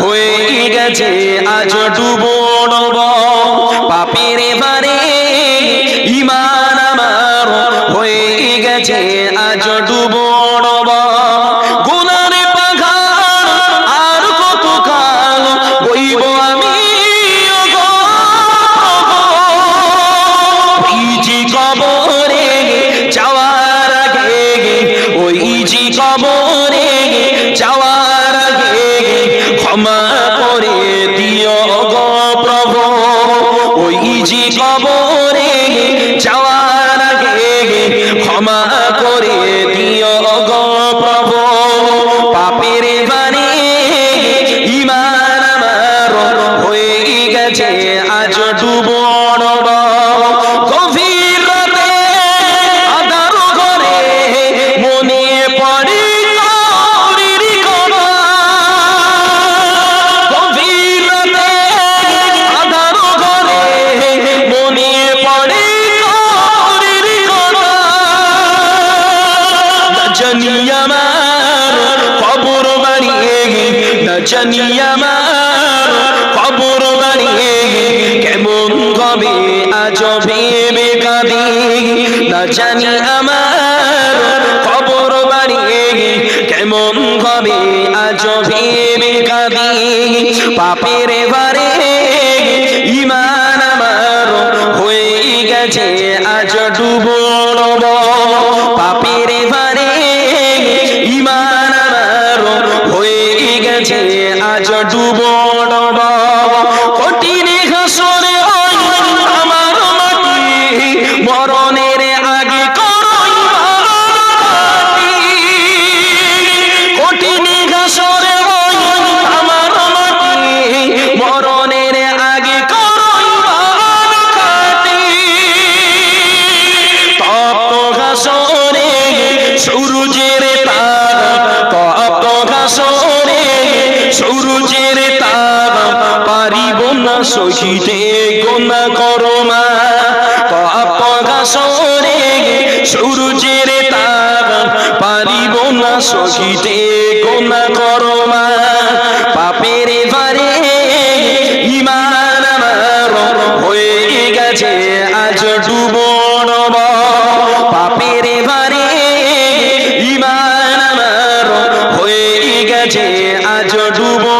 হয়ে গেছে আজ ডুবো ডুবো পাপের বারে ঈমান আমার হয়ে গেছে আজ ডুবো ডুবো গুনার পাহাড় আর কত কাল বইব আমি ইজি কবরে যাওয়ার আগে ওই ইজি কবরে যাওয়ার আগে ক্ষমা করে দিও গো প্রভু ওই ইজি কবরে যাওয়ার আগে ক্ষমা করে দিও গো প্রভু পাপের বারে ঈমান আমার হয়ে গেছে আজ ডুবো ডুবো গভীর রাতে আঁধার ঘরে মনে পড়ে কবরের কথা গভীর রাতে আঁধার ঘরে মনে পড়ে কবরের কথা না জানি আমার কবর বাড়িয়ে না জানি আমার কবর বাড়িয়ে কেমন হবে আজ ভেবে কাঁদি না জানি আমার কবর বাড়িয়ে কেমন হবে আজ ভেবে কাঁদি পাপের বারে ঈমান আমার হয়ে গেছে আজ ডুবো ডুবো পাপের বারে ঈমান আমার হয়ে গেছে আজ ডুবো ডুবো কঠিন হাসরে আমার মাটি মরণের আগে কঠিন হাসরে আমার মাটি মরণের আগে তপ্ত হাসরে সূর্যের তারা তপ্ত হাসরে সূর্যের তারা পারিব না সহিতে গুনাহ করো মা তপ্ত হাসরে সূর্যের তারা পারিব না সহিতে গুনাহ করো মা পাপের বারে ঈমান আমার হয়ে গেছে আজ ডুবো ডুবো পাপের বারে ঈমান আমার হয়ে গেছে আজ ডুবো